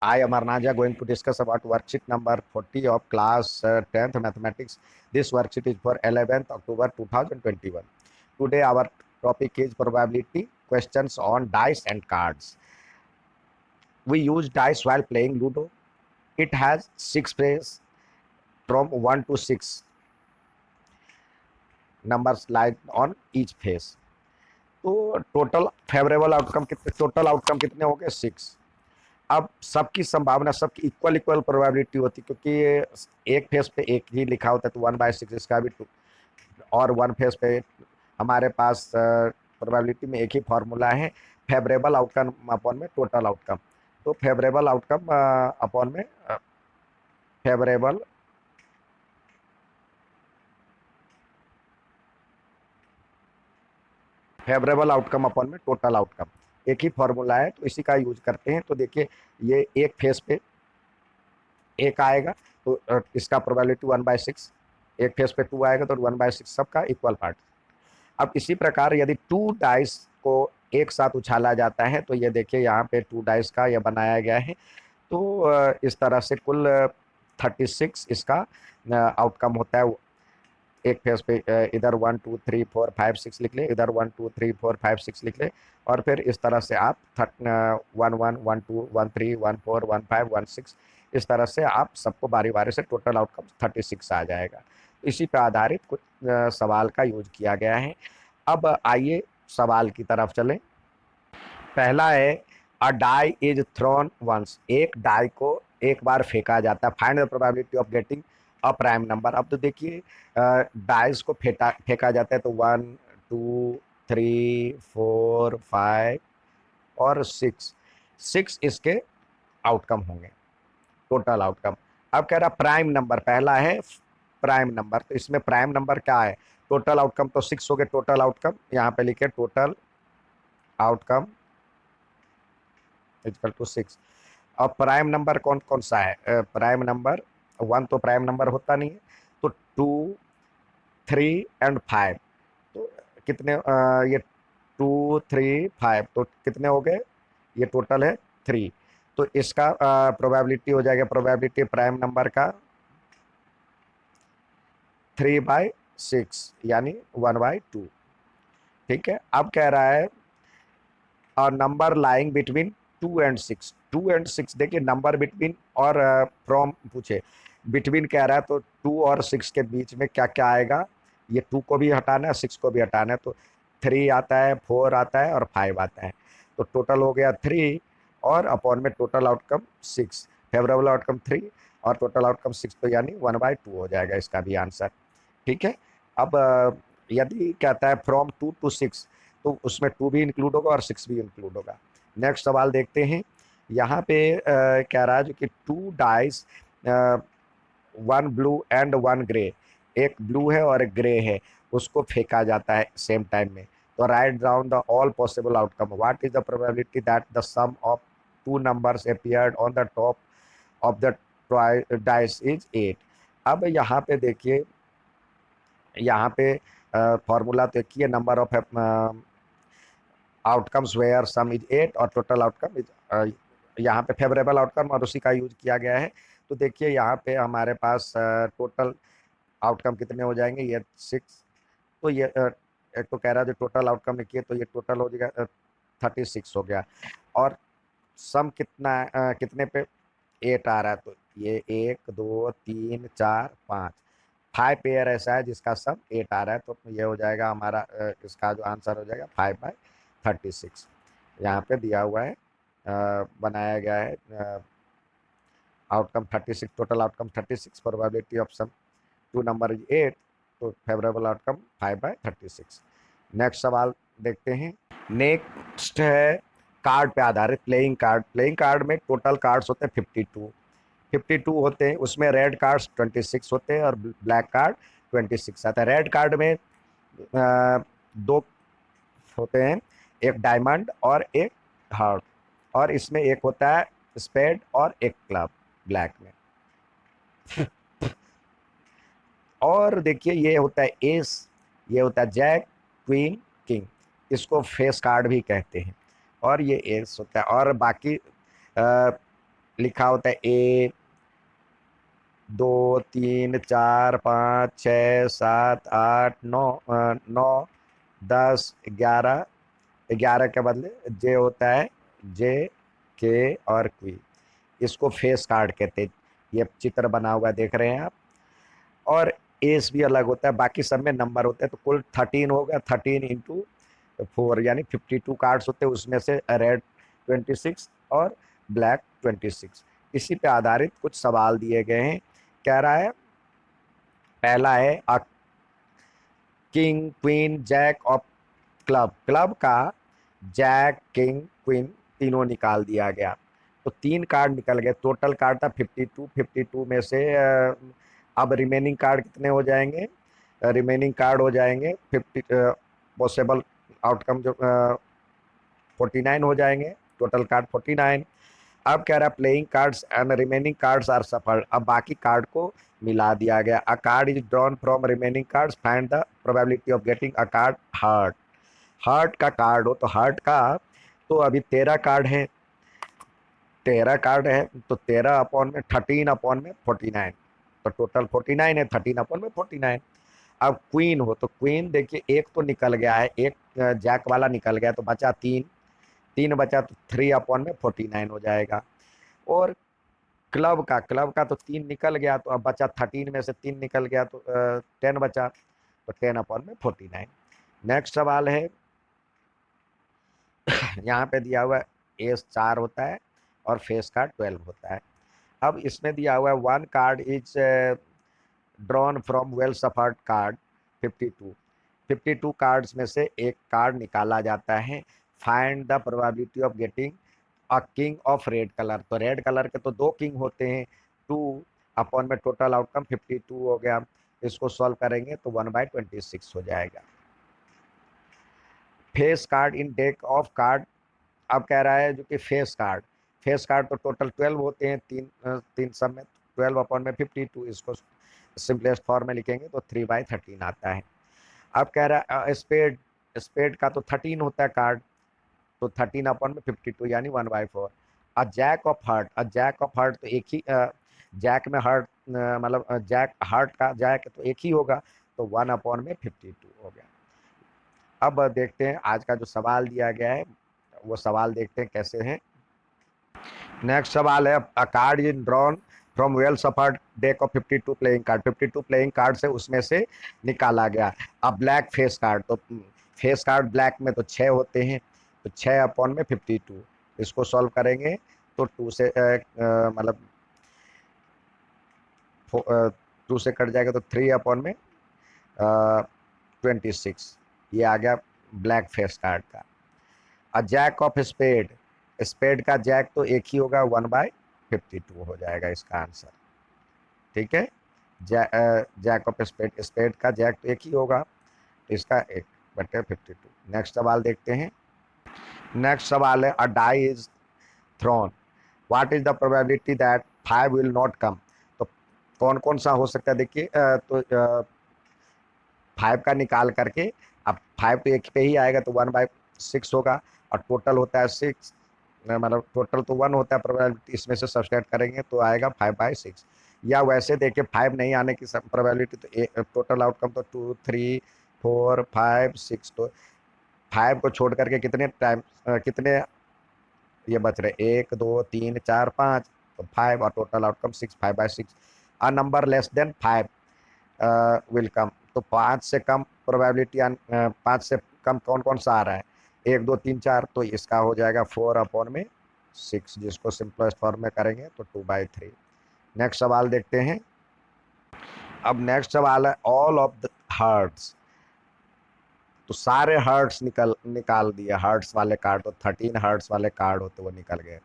I, Amarnaja, going to discuss about worksheet number 40 of class 10th mathematics. This worksheet is for 11th October 2021. Today our topic is probability questions on dice and cards. We use dice while playing Ludo. It has 6 plays from 1 to 6 numbers lie on each face. तो total outcome कितने हो गए 6। अब सबकी संभावना सबकी equal equal probability होती, क्योंकि एक फेस पे एक ही लिखा होता है, तो 1/6 इसका भी 2, और वन फेस पे हमारे पास प्रोबेबिलिटी में एक ही फॉर्मूला है, फेवरेबल आउटकम अपॉन में टोटल आउटकम। तो फेवरेबल आउटकम अपॉन में फेवरेबल फेवरेबल आउटकम अपॉन में टोटल आउटकम एक ही फॉर्मूला है, तो इसी का यूज करते हैं। तो देखिए, ये एक फेस पे एक आएगा, तो इसका प्रोबेबिलिटी 1/6, एक फेस पे 2 आएगा तो 1/6 सबका इक्वल पार्ट। अब इसी प्रकार यदि 2 डाइस को एक साथ उछाला जाता है, तो ये देखिए यहाँ पे 2 डाइस का ये बनाया गया है। तो इस तरह से कुल 36 इसका आउटकम होता है। एक फेस पे इधर 1 2 3 4 5 6 लिख ले, इधर 1 2 3 4 5 6 लिख ले, और फिर इस तरह से आप 1 1 1 2 1 3 1 4 1 5 1 6 इस तरह से आप सबको बारी बारी से टोटल आउटकम 36 आ जाएगा। इसी पर आधारित कुछ सवाल का यूज किया गया है। अब आइए सवाल की तरफ चलें। पहला है, a die is throne once, एक डाई को एक बार फेंका जाता है, find the probability of getting a prime number. अब तो देखिए, डाइस को फेंका जाता है, तो 1 2 3 4 5 और 6 6 इसके आउटकम होंगे, टोटल आउटकम। अब कह रहा प्राइम नंबर, पहला है प्राइम नंबर, तो इसमें प्राइम नंबर क्या है, टोटल आउटकम तो 6 हो गए, टोटल आउटकम यहाँ पे लिखे टोटल आउटकम इक्वल टू 6। अब प्राइम नंबर कौन कौन सा है, प्राइम नंबर 1 तो प्राइम नंबर होता नहीं है, तो 2 3 एंड 5, तो कितने ये 2 3 5, तो कितने हो गए, ये टोटल है 3। तो इसका प्रोबेबिलिटी हो जाएगा, प्रोबेबिलिटी प्राइम नंबर का 3/6 यानी 1/2। ठीक है। अब कह रहा है और number lying between 2 and 6, 2 and 6, देखिए नंबर बिटवीन और फ्रॉम पूछे, बिटवीन कह रहा है, तो 2 और 6 के बीच में क्या क्या आएगा, ये 2 को भी हटाना है 6 को भी हटाना है, तो 3 आता है 4 आता है और 5 आता है, तो टोटल हो गया 3 और अपॉन में टोटल आउटकम 6, फेवरेबल आउटकम 3 और टोटल आउटकम 6, तो यानी 1/2 हो जाएगा इसका भी आंसर। ठीक है। अब यदि कहता है फ्रॉम 2 to 6, तो उसमें 2 भी इंक्लूड होगा और 6 भी इंक्लूड होगा। नेक्स्ट सवाल देखते हैं। यहाँ पे कह रहा है जो कि 2 डाइस, 1 ब्लू एंड 1 ग्रे, एक ब्लू है और एक ग्रे है, उसको फेंका जाता है सेम टाइम में। तो write down the all possible outcome, what is the probability that the sum of 2 numbers appeared on the top of the dice is 8। अब यहाँ पे देखिए, यहाँ पे फॉर्मूला तो एक ही है, number of outcomes where sum is 8 और टोटल आउटकम इज, यहाँ पे फेवरेबल आउटकम और उसी का यूज किया गया है। तो देखिए यहाँ पे हमारे पास टोटल आउटकम कितने हो जाएंगे, ये 6, तो ये एक तो कह रहा है जो टोटल आउटकम लिखिए, तो ये टोटल हो जाएगा 36 हो गया, और सम कितना कितने पे 8 आ रहा है, तो ये 1 2 3 4 5 5 पेयर ऐसा है जिसका सम 8 आ रहा है, तो ये हो जाएगा हमारा इसका जो आंसर हो जाएगा 5/36, यहाँ पे दिया हुआ है, बनाया गया है outcome 36, total outcome 36, probability of sum 2 number 8, तो फेवरेबल आउटकम 5/36। नेक्स्ट सवाल देखते हैं। नेक्स्ट है कार्ड पे आधारित प्लेइंग कार्ड। प्लेइंग कार्ड में टोटल कार्ड्स होते हैं 52 होते हैं, उसमें रेड कार्ड्स 26 होते हैं और ब्लैक कार्ड 26 आता है। रेड कार्ड में दो होते हैं, एक डायमंड और एक हार्ट, और इसमें एक होता है स्पेड और एक क्लब ब्लैक में। और देखिए ये होता है एस, ये होता है जैक क्वीन किंग, इसको फेस कार्ड भी कहते हैं, और ये एस होता है। और बाकी लिखा होता है ए 2 3 4 5 6 7 8 9, 9 10 11, 11 के बदले जे होता है, जे के और क्वी। इसको फेस कार्ड कहते हैं। ये चित्र बना हुआ देख रहे हैं आप। और एस भी अलग होता है, बाकी सब में नंबर होते हैं। तो कुल 13 होगा, 13 × 4 यानी 52 कार्ड्स होते हैं। उसमें से रेड 26 और ब्लैक 26। इसी पे आधारित कुछ सवाल दिए गए हैं। कह रहा है, पहला है king queen jack of club. Club का जैक किंग क्वीन तीनों निकाल दिया गया। तो 3 कार्ड निकल गए। टोटल कार्ड था 52। 52 में से अब रिमेनिंग कार्ड कितने हो जाएंगे? रिमेनिंग कार्ड हो जाएंगे 50। पॉसिबल आउटकम जो 49 हो जाएंगे। Total card 49। अब कह रहा है playing cards and remaining cards are shuffled. अब बाकी कार्ड को मिला दिया गया। A card is drawn from remaining cards, find the probability of getting a card heart. Heart का कार्ड हो तो हार्ट का, तो अभी 13 कार्ड है। 13 कार्ड है तो 13/13/49। तो टोटल 49 है, 13/49। अब क्वीन हो तो क्वीन देखिए, एक तो निकल गया है, एक जैक वाला निकल गया तो बचा 3। 3 बचा तो 3/49 हो जाएगा। और क्लब का तो 3 निकल गया, तो अब बचा 13 में से 3 निकल गया तो 10 बचा, तो 10/49। नेक्स्ट सवाल है, यहाँ पे दिया हुआ एस 4 होता है और फेस कार्ड 12 होता है। अब इसमें दिया हुआ है 1 card is drawn from well suffered card 52। 52 cards में से एक कार्ड निकाला जाता है। Find the probability of getting a king of red colour. तो रेड कलर के तो 2 किंग होते हैं। 2 में टोटल आउटकम 52 हो गया। इसको सॉल्व करेंगे तो 1/26 हो जाएगा। Face card in deck of card. अब कह रहा है जो कि फेस कार्ड तो टोटल 12 होते हैं, तीन सब में 12/52। इसको सिंपलेस्ट फॉर्म में लिखेंगे तो 3/13 आता है। अब कह रहा है स्पेड। स्पेड का तो 13 होता है कार्ड, तो 13/52 यानी 1/4। A jack of heart. A jack of heart तो एक ही जैक में हार्ट, मतलब जैक हार्ट का जैक तो एक ही होगा, तो 1/52 हो गया। अब देखते हैं आज का जो सवाल दिया गया है, वो सवाल देखते हैं कैसे हैं। नेक्स्ट सवाल है, अ card is drawn from well suffered deck of 52 playing card. 52 playing card से उसमें से निकाला गया। अब ब्लैक फेस कार्ड, तो फेस कार्ड ब्लैक में तो 6 होते हैं, तो 6/52। इसको सॉल्व करेंगे तो 2 से मतलब 2 से कट जाएगा तो 3/26। ये आ गया ब्लैक फेस कार्ड का। A jack of spade. Spade का जैक तो एक ही होगा, 1/52 हो जाएगा इसका आंसर। ठीक है, जैक ऑफ स्पेड, स्पेड का जैक तो एक ही होगा, तो इसका 1/52। नेक्स्ट सवाल देखते हैं। नेक्स्ट सवाल है, a die is thrown, what is the probability that 5 will not come. तो कौन कौन सा हो सकता है देखिए, तो 5 का निकाल करके, अब 5 तो एक पे ही आएगा तो 1/6 होगा, और टोटल होता है 6, मतलब टोटल तो 1 होता है प्रोबेबिलिटी, इसमें से सब्सट्रैक्ट करेंगे तो आएगा 5/6। या वैसे देखिए 5 नहीं आने की प्रोबेबिलिटी, तो टोटल आउटकम तो 2 3 4 5 6, तो 5 को छोड़ करके कितने टाइम कितने ये बच रहे, 1 2 3 4 5, तो 5 और total outcome 6, 5/6। A number less than 5 will come. तो 5 से कम प्रोबेबिलिटी, 5 से कम कौन कौन सा आ रहा है, 1 2 3 4, तो इसका हो जाएगा 4/6, जिसको सिंपलेस्ट फॉर्म में करेंगे तो 2/3। नेक्स्ट सवाल देखते हैं। अब नेक्स्ट सवाल है, ऑल ऑफ द हार्ट्स। तो सारे हार्ट्स निकाल दिए, हार्ट्स वाले कार्ड, तो 13 हार्ट्स वाले कार्ड होते वो निकल गए।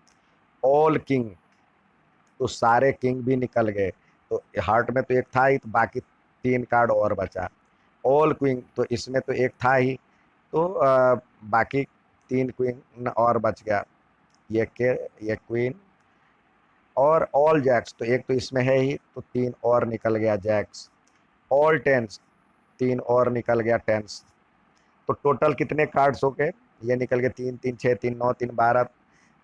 ऑल किंग, तो सारे किंग भी निकल गए, तो हार्ट में तो एक था ही, तो बाकी 3 कार्ड और बचा। ऑल क्वीन, तो इसमें तो एक था ही, तो बाकी 3 क्वीन और बच गया, ये क्वीन। और ऑल जैक्स, तो एक तो इसमें है ही, तो 3 और निकल गया जैक्स। ऑल टेंस, 3 और निकल गया टेंस। तो टोटल कितने कार्ड्स हो गए, ये निकल गए 3 3 6 3 9 3 12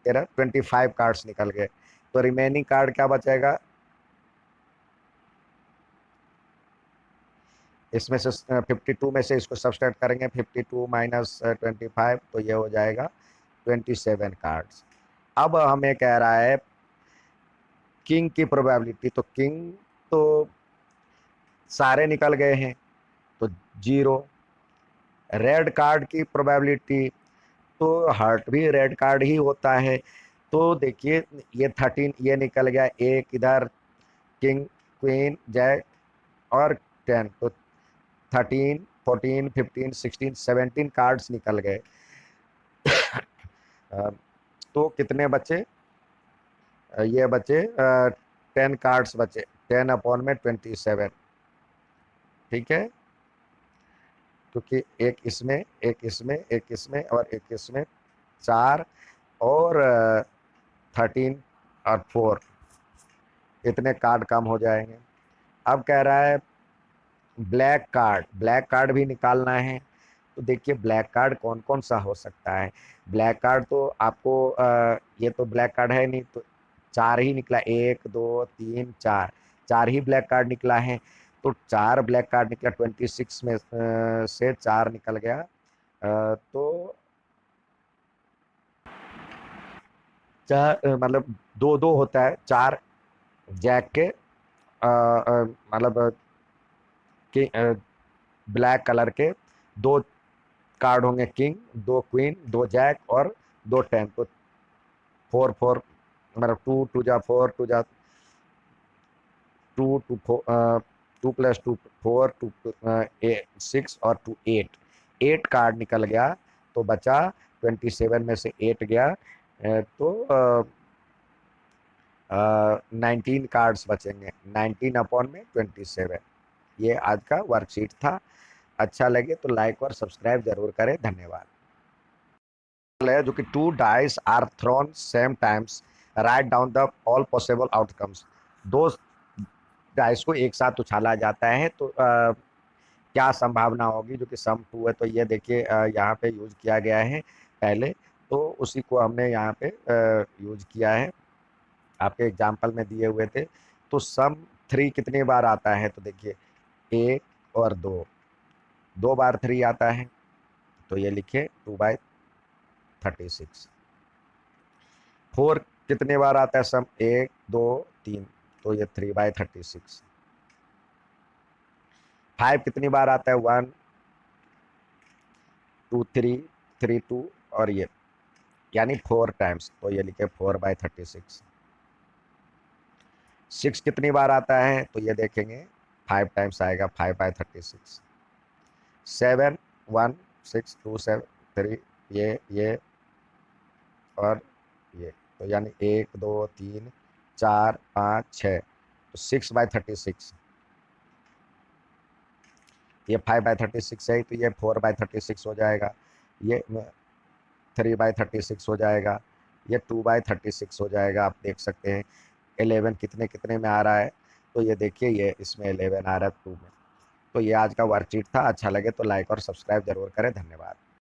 13 25 कार्ड्स निकल गए। तो रिमेनिंग कार्ड क्या बचेगा, इसमें से 52 में से इसको सब्सट्रैक्ट करेंगे, 52 माइनस 25, तो ये हो जाएगा 27 कार्ड्स। अब हमें कह रहा है किंग की प्रोबेबिलिटी, तो किंग तो सारे निकल गए हैं तो 0। रेड कार्ड की प्रोबेबिलिटी, तो हार्ट भी रेड कार्ड ही होता है, तो देखिए ये 13 ये निकल गया, एक इधर किंग क्वीन जैक और 10, तो 13 14 15 16 17 कार्ड्स निकल गए। तो कितने बचे, ये बचे 10 कार्ड्स बचे, 10 अपॉन में 27, ठीक है, क्योंकि एक इसमें एक इसमें एक इसमें और एक इसमें, 4 और 13 और 4, इतने कार्ड कम हो जाएंगे। अब कह रहा है ब्लैक कार्ड, ब्लैक कार्ड भी निकालना है, तो देखिए ब्लैक कार्ड कौन कौन सा हो सकता है। ब्लैक कार्ड तो आपको ये तो ब्लैक कार्ड है नहीं, तो 4 ही निकला, 1 2 3 4, 4 ही ब्लैक कार्ड निकला है, तो 4 ब्लैक कार्ड निकला, 26 में से 4 निकल गया, तो चार मतलब 2 2 होता है, 4 जैक के मतलब कि ब्लैक कलर के 2 कार्ड होंगे, किंग 2 क्वीन 2 जैक और 2 10, तो 4 4 मतलब 2 2 जा 4 2 जा 2 2 2 प्लस 2 4 2 6 और 2 8, 8 कार्ड निकल गया, तो बचा 27 में से 8 गया, तो 19 कार्ड्स बचेंगे, 19 अपॉन में 27। ये आज का वर्कशीट था। अच्छा लगे तो लाइक और सब्सक्राइब जरूर करें, धन्यवाद। है जो कि 2 dice are thrown same times, write down the all possible outcomes. 2 dice को एक साथ उछाला जाता है, तो क्या संभावना होगी, जो कि सम 2 है, तो ये देखिए यहाँ पे यूज किया गया है पहले, तो उसी को हमने यहाँ पे यूज किया है, आपके एग्जाम्पल में दिए हुए थे। तो सम 3 कितनी बार आता है, तो देखिए 1 और 2, 2 बार 3 आता है, तो ये लिखिए 2/36। 4 कितने बार आता है सम, 1 2 3, तो ये 3/36। 5 कितनी बार आता है, 1 2 3 3 2 और ये यानी 4 टाइम्स, तो ये लिखे 4/36। 6 कितनी बार आता है, तो ये देखेंगे 5 टाइम्स आएगा, 5/36। 7 1 6 2 7 3, ये और ये, तो यानी 1 2 3 4 5 6, तो 6/36। ये 5/36 है, तो ये 4/36 हो जाएगा, ये 3/36 हो जाएगा, ये 2/36 हो जाएगा। आप देख सकते हैं 11 कितने कितने में आ रहा है, तो ये देखिए ये इसमें 11 आ रहा है 2 में। तो ये आज का वर्कशीट था। अच्छा लगे तो लाइक और सब्सक्राइब जरूर करें, धन्यवाद।